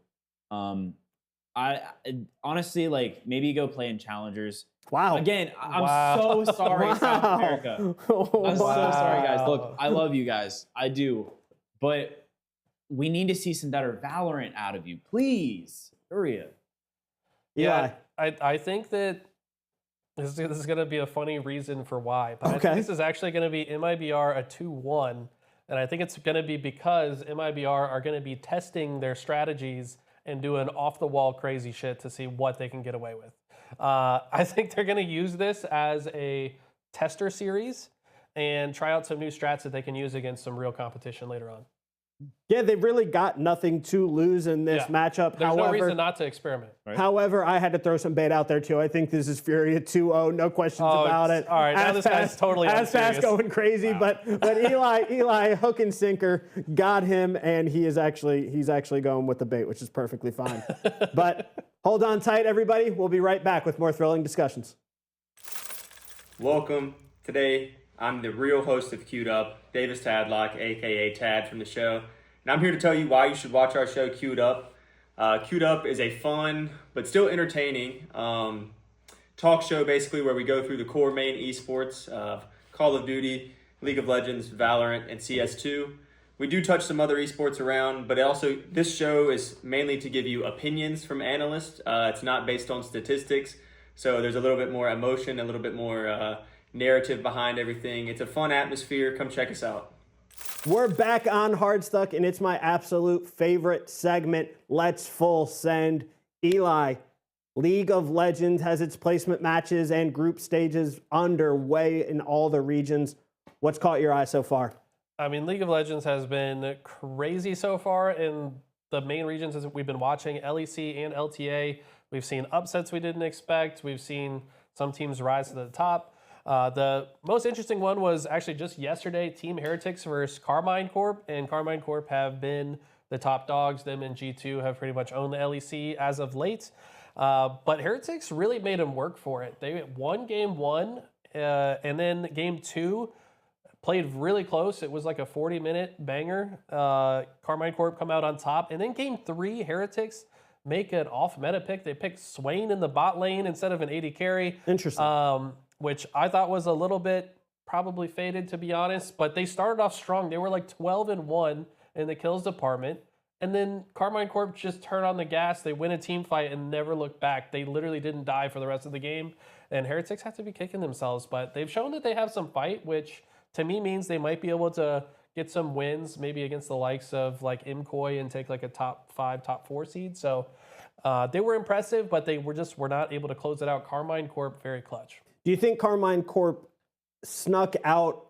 S3: I honestly, like, maybe go play in challengers.
S1: Wow.
S3: Again, I'm so sorry, South America. I'm so sorry, guys. Look, I love you guys. I do. But we need to see some better Valorant out of you. Please. Hurry up.
S2: Yeah, I think that this is going to be a funny reason for why. But I think this is actually going to be MIBR a 2-1. And I think it's going to be because MIBR are going to be testing their strategies and doing off-the-wall crazy shit to see what they can get away with. I think they're going to use this as a tester series and try out some new strats that they can use against some real competition later on.
S1: Yeah, they've really got nothing to lose in this matchup.
S2: There's no reason not to experiment.
S3: Right?
S1: However, I had to throw some bait out there, too. I think this is Furia 2-0. No questions about it.
S2: All right, now this guy's totally
S1: fast going crazy. Wow. But Eli, hook and sinker, got him, and he's actually going with the bait, which is perfectly fine. But hold on tight, everybody. We'll be right back with more thrilling discussions.
S5: Welcome. Today, I'm the real host of Queued Up, Davis Tadlock, a.k.a. Tad from the show. And I'm here to tell you why you should watch our show, Queued Up. Queued Up is a fun, but still entertaining talk show, basically, where we go through the core main esports of Call of Duty, League of Legends, Valorant, and CS2. We do touch some other esports around, but also this show is mainly to give you opinions from analysts. It's not based on statistics, so there's a little bit more emotion, a little bit more narrative behind everything. It's a fun atmosphere. Come check us out.
S1: We're back on HardStuck, and it's my absolute favorite segment. Let's full send. Eli, League of Legends has its placement matches and group stages underway in all the regions. What's caught your eye so far?
S2: I mean, League of Legends has been crazy so far in the main regions as we've been watching, LEC and LTA. We've seen upsets we didn't expect. We've seen some teams rise to the top. The most interesting one was actually just yesterday, Team Heretics versus Carmine Corp. And Carmine Corp have been the top dogs. Them and G2 have pretty much owned the LEC as of late. But Heretics really made them work for it. They won game 1, and then game 2 played really close. It was like a 40-minute banger. Carmine Corp come out on top. And then game 3, Heretics make an off-meta pick. They picked Swain in the bot lane instead of an AD carry.
S1: Interesting.
S2: Which I thought was a little bit probably faded, to be honest. But they started off strong. They were like 12-1 in the kills department. And then Carmine Corp just turned on the gas. They win a team fight and never looked back. They literally didn't die for the rest of the game. And Heretics have to be kicking themselves. But they've shown that they have some fight, which to me means they might be able to get some wins, maybe against the likes of like Imkoi and take like a top 5, top 4 seed. So they were impressive, but they were not able to close it out. Carmine Corp, very clutch. Do
S1: you think Carmine Corp snuck out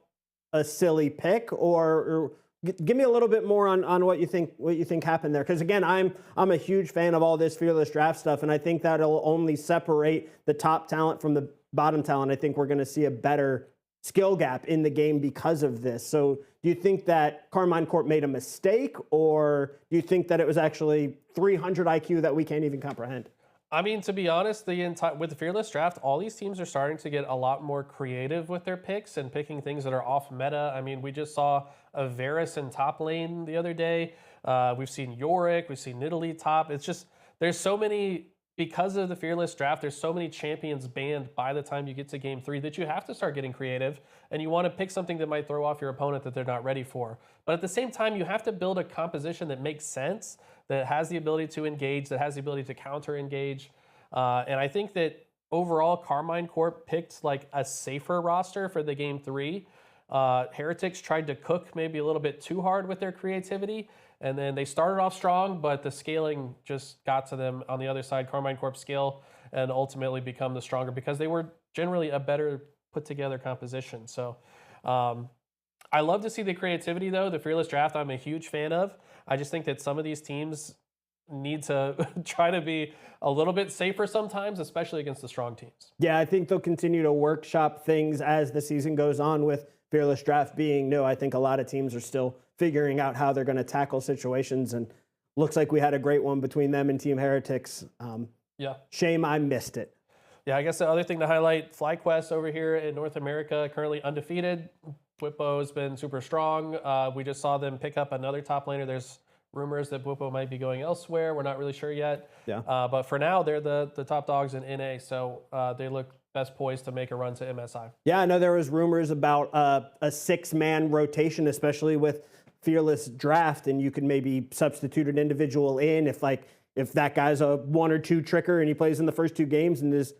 S1: a silly pick, or give me a little bit more on what you think happened there? Because again, I'm a huge fan of all this fearless draft stuff, and I think that'll only separate the top talent from the bottom talent. I think we're going to see a better skill gap in the game because of this. So do you think that Carmine Corp made a mistake, or do you think that it was actually 300 IQ that we can't even comprehend?
S2: I mean, to be honest, with the Fearless Draft, all these teams are starting to get a lot more creative with their picks and picking things that are off meta. I mean, we just saw a Varus in top lane the other day. We've seen Yorick, we've seen Nidalee top. It's just, there's so many, because of the Fearless Draft, there's so many champions banned by the time you get to game 3 that you have to start getting creative, and you want to pick something that might throw off your opponent that they're not ready for. But at the same time, you have to build a composition that makes sense, that has the ability to engage, that has the ability to counter engage. And I think that overall, Carmine Corp picked like a safer roster for the game 3. Heretics tried to cook maybe a little bit too hard with their creativity, and then they started off strong, but the scaling just got to them on the other side. Carmine Corp scale and ultimately become the stronger because they were generally a better put together composition. So I love to see the creativity though. The Fearless Draft I'm a huge fan of. I just think that some of these teams need to try to be a little bit safer sometimes, especially against the strong teams.
S1: Yeah, I think they'll continue to workshop things as the season goes on, with Fearless Draft being new. I think a lot of teams are still figuring out how they're going to tackle situations, and looks like we had a great one between them and Team Heretics.
S2: Yeah.
S1: Shame I missed it.
S2: Yeah, I guess the other thing to highlight, FlyQuest over here in North America, currently undefeated. Bwipo has been super strong. We just saw them pick up another top laner. There's rumors that Bwipo might be going elsewhere. We're not really sure yet.
S1: Yeah.
S2: But for now, they're the top dogs in NA, so they look best poised to make a run to MSI. Yeah,
S1: I know there was rumors about a 6-man rotation, especially with Fearless Draft, and you could maybe substitute an individual in if that guy's a 1 or 2 tricker and he plays in the first 2 games and this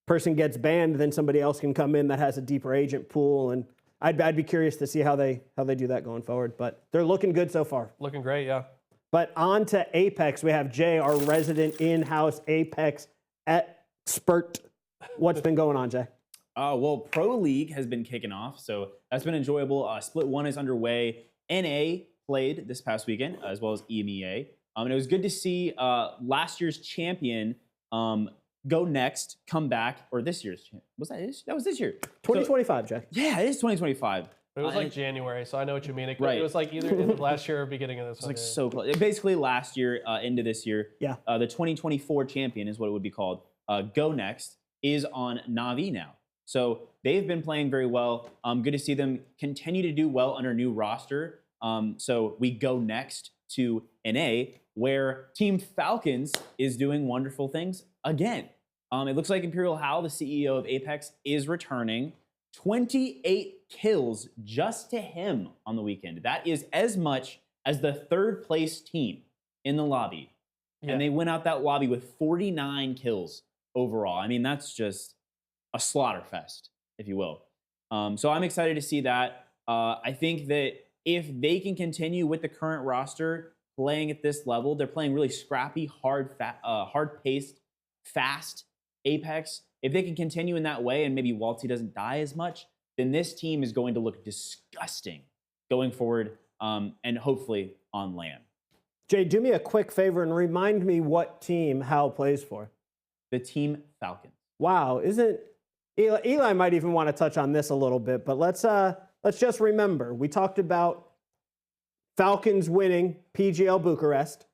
S1: person gets banned, then somebody else can come in that has a deeper agent pool. And I'd be curious to see how they do that going forward, but they're looking good so far.
S2: Looking great, yeah.
S1: But on to Apex. We have Jay, our resident in-house Apex expert. What's been going on, Jay?
S3: Well, Pro League has been kicking off, so that's been enjoyable. Split 1 is underway. NA played this past weekend, as well as EMEA. And it was good to see last year's champion go next, come back, or this year's. Was that it? That was this year.
S1: 2025, Jay.
S3: Yeah, it is 2025.
S2: It was like January, so I know what you mean. It was like either end of last year or beginning of this one.
S3: It's like so close. Basically last year into this year.
S1: Yeah.
S3: The 2024 champion is what it would be called. Go Next is on Na'Vi now. So they've been playing very well. Good to see them continue to do well under new roster. So we go next to NA, where Team Falcons is doing wonderful things again. It looks like Imperial Hal, the CEO of Apex, is returning. 28 kills just to him on the weekend. That is as much as the 3rd place team in the lobby. Yeah. And they went out that lobby with 49 kills overall. I mean, that's just a slaughter fest, if you will. So I'm excited to see that. I think that if they can continue with the current roster playing at this level, they're playing really scrappy, hard-paced, fast Apex, if they can continue in that way and maybe Walty doesn't die as much, then this team is going to look disgusting going forward and hopefully on land.
S1: Jay, do me a quick favor and remind me what team Hal plays for.
S3: The team Falcons.
S1: Wow, isn't Eli might even want to touch on this a little bit, but let's just remember, we talked about Falcons winning PGL Bucharest.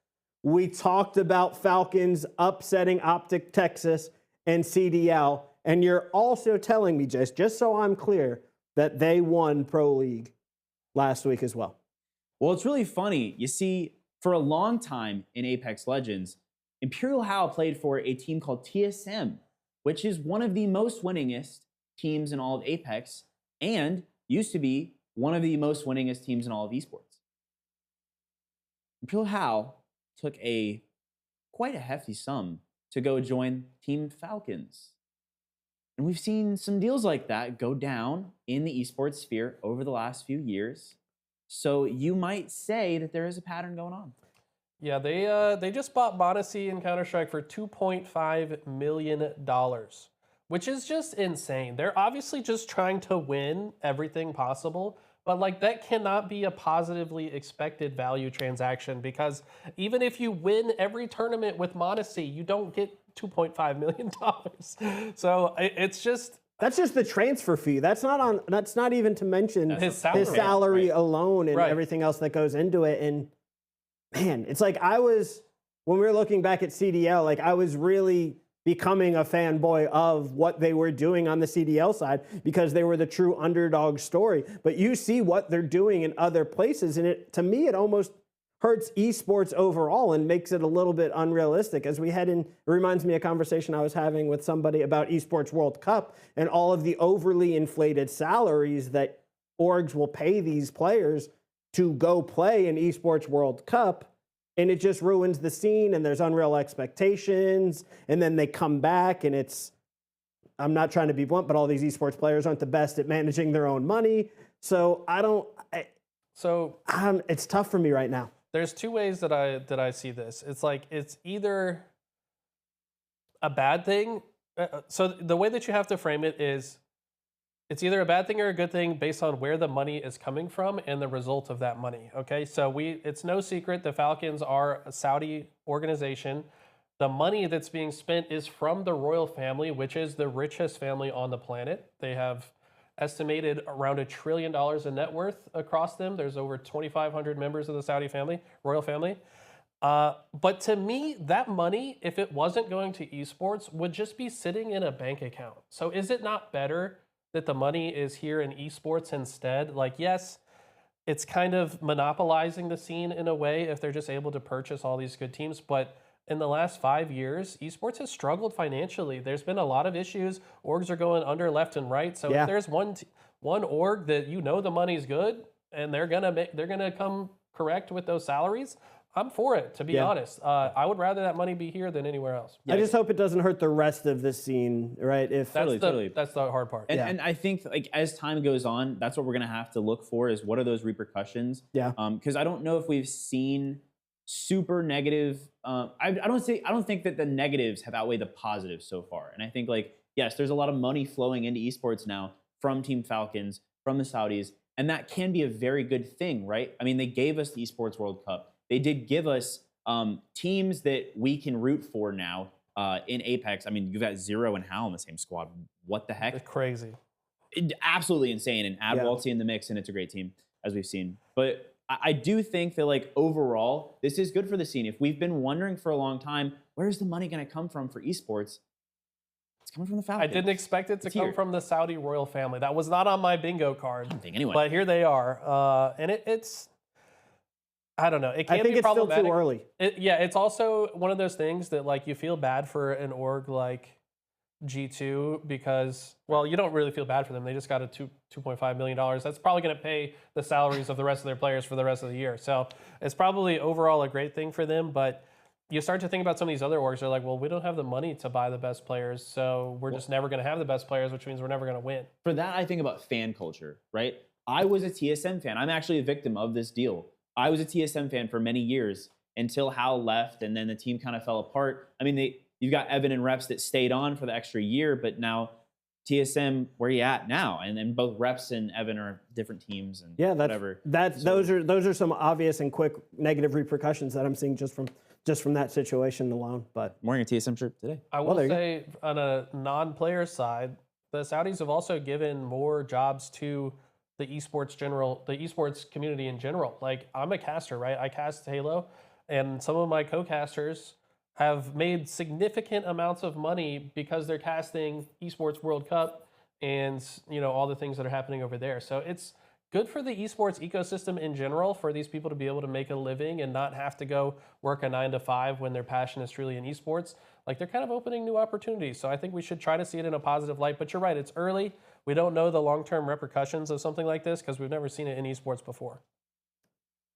S1: We talked about Falcons upsetting Optic Texas and CDL, and you're also telling me, just so I'm clear, that they won Pro League last week as well.
S3: Well, it's really funny. You see, for a long time in Apex Legends, Imperial Hal played for a team called TSM, which is one of the most winningest teams in all of Apex and used to be one of the most winningest teams in all of esports. Imperial Hal took quite a hefty sum to go join Team Falcons. And we've seen some deals like that go down in the esports sphere over the last few years. So you might say that there is a pattern going on.
S2: Yeah, they just bought Modesty and Counter-Strike for $2.5 million, which is just insane. They're obviously just trying to win everything possible, but like that cannot be a positively expected value transaction, because even if you win every tournament with Modesty, you don't get $2.5 million. So it's just...
S1: That's just the transfer fee. That's not even to mention
S2: his
S1: salary
S2: right.
S1: alone and everything else that goes into it. And man, it's like when we were looking back at CDL, like I was really becoming a fanboy of what they were doing on the CDL side because they were the true underdog story. But you see what they're doing in other places, and to me, it almost hurts esports overall and makes it a little bit unrealistic. As we head in, it reminds me of a conversation I was having with somebody about Esports World Cup and all of the overly inflated salaries that orgs will pay these players to go play in Esports World Cup. And it just ruins the scene, and there's unreal expectations, and then they come back, and I'm not trying to be blunt, but all these esports players aren't the best at managing their own money. So it's tough for me right now.
S2: There's two ways that I see this. It's like it's either a bad thing. So the way that you have to frame it is it's either a bad thing or a good thing based on where the money is coming from and the result of that money. Okay, so it's no secret the Falcons are a Saudi organization. The money that's being spent is from the royal family, which is the richest family on the planet. They have estimated around $1 trillion in net worth across them. There's over 2,500 members of the Saudi family, royal family. But to me, that money, if it wasn't going to esports, would just be sitting in a bank account. So is it not better that the money is here in esports instead? Like, yes, it's kind of monopolizing the scene in a way if they're just able to purchase all these good teams, but in the last 5 years, esports has struggled financially. There's been a lot of issues. Orgs are going under left and right. So if there's one org that the money's good and they're gonna come correct with those salaries, I'm for it, to be honest. I would rather that money be here than anywhere else.
S1: I just hope it doesn't hurt the rest of the scene, right?
S2: That's the hard part.
S3: And I think like as time goes on, that's what we're gonna have to look for is what are those repercussions?
S1: Yeah.
S3: Because I don't know if we've seen super negative. I don't think that the negatives have outweighed the positives so far. And I think like yes, there's a lot of money flowing into esports now from Team Falcons, from the Saudis, and that can be a very good thing, right? I mean, they gave us the Esports World Cup. They did give us teams that we can root for now in Apex. I mean, you've got Zero and Hal in the same squad. What the heck?
S2: It's crazy.
S3: Absolutely insane. And add Walty in the mix, and it's a great team, as we've seen. But I do think that, like, overall, this is good for the scene. If we've been wondering for a long time, where's the money going to come from for esports? It's coming from the Falcons.
S2: I didn't expect it to come from the Saudi royal family. That was not on my bingo card.
S3: I don't think anyway.
S2: But here they are. And it's... I don't know. It can be problematic.
S1: Still too early.
S2: It's also one of those things that like you feel bad for an org like G2 because, well, you don't really feel bad for them. They just got a $2.5 million. That's probably going to pay the salaries of the rest of their players for the rest of the year. So it's probably overall a great thing for them. But you start to think about some of these other orgs. They're like, well, we don't have the money to buy the best players. So we're just never going to have the best players, which means we're never going to win.
S3: For that, I think about fan culture, right? I was a TSM fan. I'm actually a victim of this deal. I was a TSM fan for many years until Hal left and then the team kind of fell apart. I mean, You've got Evan and Reps that stayed on for the extra year, but now TSM, where are you at now? And then both Reps and Evan are different teams and whatever.
S1: Those are some obvious and quick negative repercussions that I'm seeing just from that situation alone. But
S3: I'm wearing a TSM shirt today.
S2: I will say on a non-player side, the Saudis have also given more jobs to the esports community in general. Like, I'm a caster, right? I cast Halo, and some of my co-casters have made significant amounts of money because they're casting Esports World Cup and, all the things that are happening over there. So it's good for the esports ecosystem in general for these people to be able to make a living and not have to go work a 9 to 5 when their passion is truly in esports. Like, they're kind of opening new opportunities. So I think we should try to see it in a positive light. But you're right, it's early. We don't know the long-term repercussions of something like this because we've never seen it in esports before.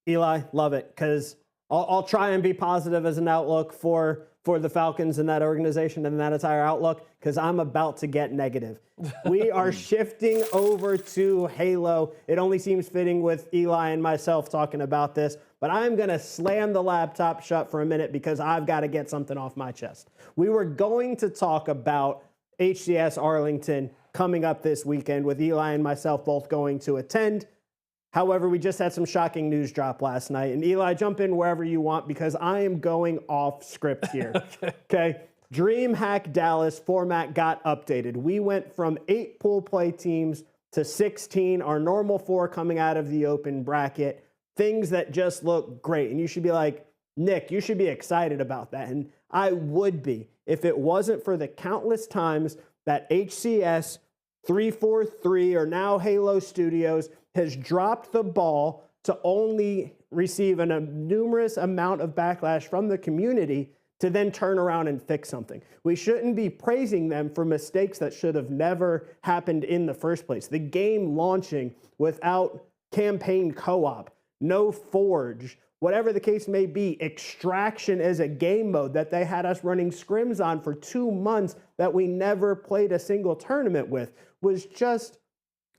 S1: Eli, love it, because I'll try and be positive as an outlook for the Falcons and that organization and that entire outlook, because I'm about to get negative. We are shifting over to Halo. It only seems fitting with Eli and myself talking about this, but I'm going to slam the laptop shut for a minute because I've got to get something off my chest. We were going to talk about HCS Arlington coming up this weekend with Eli and myself both going to attend. However, we just had some shocking news drop last night. And Eli, jump in wherever you want because I am going off script here. Okay. DreamHack Dallas format got updated. We went from 8 pool play teams to 16, our normal 4 coming out of the open bracket. Things that just look great. And you should be like, Nick, you should be excited about that. And I would be if it wasn't for the countless times that HCS 343 or now Halo Studios has dropped the ball to only receive a numerous amount of backlash from the community to then turn around and fix something. We shouldn't be praising them for mistakes that should have never happened in the first place. The game launching without campaign co-op, no forge, whatever the case may be, extraction as a game mode that they had us running scrims on for 2 months that we never played a single tournament with was just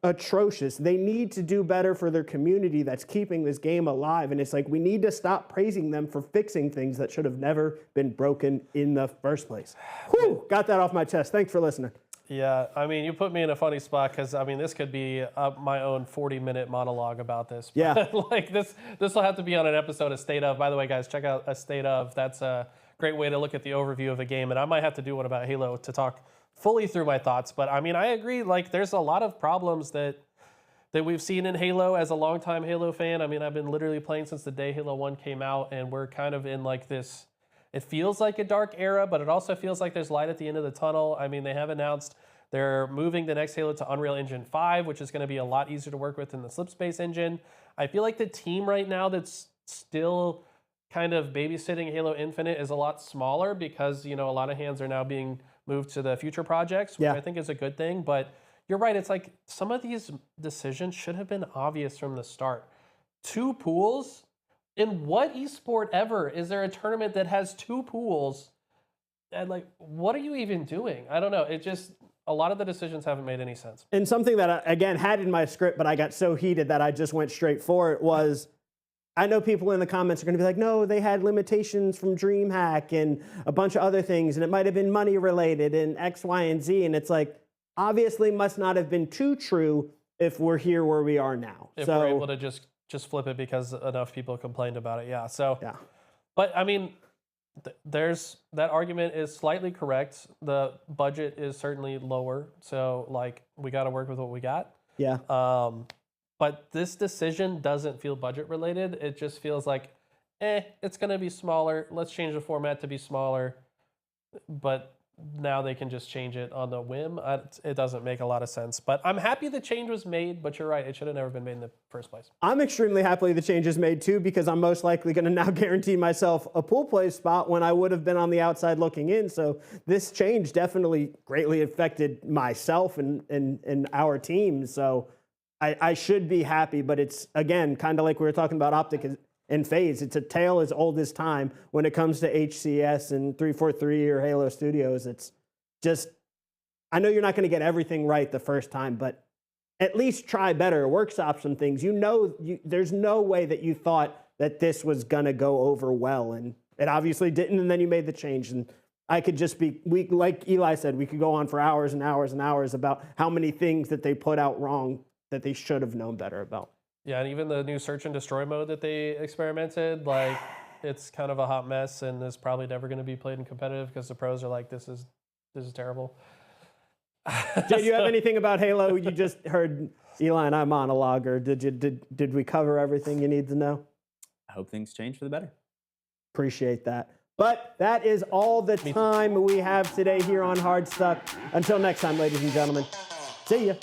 S1: atrocious. They need to do better for their community that's keeping this game alive. And it's like, we need to stop praising them for fixing things that should have never been broken in the first place. Whew, got that off my chest. Thanks for listening.
S2: Yeah, I mean, you put me in a funny spot because, I mean, this could be my own 40-minute monologue about this. But
S1: yeah.
S2: Like, this will have to be on an episode of State Of. By the way, guys, check out a State Of. That's a great way to look at the overview of a game. And I might have to do one about Halo to talk fully through my thoughts. But, I mean, I agree. Like, there's a lot of problems that we've seen in Halo as a longtime Halo fan. I mean, I've been literally playing since the day Halo 1 came out, and we're kind of in, like, this... It feels like a dark era, but it also feels like there's light at the end of the tunnel. I mean, they have announced they're moving the next Halo to Unreal Engine 5, which is going to be a lot easier to work with than the Slipspace engine. I feel like the team right now that's still kind of babysitting Halo Infinite is a lot smaller because, you know, a lot of hands are now being moved to the future projects, which I think is a good thing. But you're right. It's like some of these decisions should have been obvious from the start. 2 pools? In what esport ever is there a tournament that has 2 pools? And like, what are you even doing? I don't know. It just, a lot of the decisions haven't made any sense.
S1: And something that I, again, had in my script, but I got so heated that I just went straight for it was, I know people in the comments are going to be like, no, they had limitations from DreamHack and a bunch of other things, and it might have been money related and X, Y, and Z. And it's like, obviously must not have been too true if we're here where we are now.
S2: If we're able to just flip it because enough people complained about it. Yeah. So,
S1: yeah.
S2: But I mean, there's that argument is slightly correct. The budget is certainly lower. So like we got to work with what we got.
S1: Yeah.
S2: But this decision doesn't feel budget related. It just feels like, it's going to be smaller. Let's change the format to be smaller. But now they can just change it on the whim. It doesn't make a lot of sense. But I'm happy the change was made, but you're right. It should have never been made in the first place. I'm
S1: extremely happy the change is made too, because I'm most likely going to now guarantee myself a pool play spot when I would have been on the outside looking in. So this change definitely greatly affected myself and our team. So I should be happy, but it's, again, kind of like we were talking about Optic and Faze. It's a tale as old as time when it comes to HCS and 343 or Halo Studios. It's just, I know you're not going to get everything right the first time, but at least try better, workshop some things. There's no way that you thought that this was going to go over well, and it obviously didn't, and then you made the change, and I could just be, like Eli said, we could go on for hours and hours and hours about how many things that they put out wrong that they should have known better about.
S2: Yeah, and even the new search and destroy mode that they experimented, like it's kind of a hot mess and is probably never going to be played in competitive because the pros are like, this is terrible.
S1: Did you have anything about Halo? You just heard Eli and I monologue, or did we cover everything you need to know?
S3: I hope things change for the better.
S1: Appreciate that. But that is all the time we have today here on HardStuck. Until next time, ladies and gentlemen, see ya.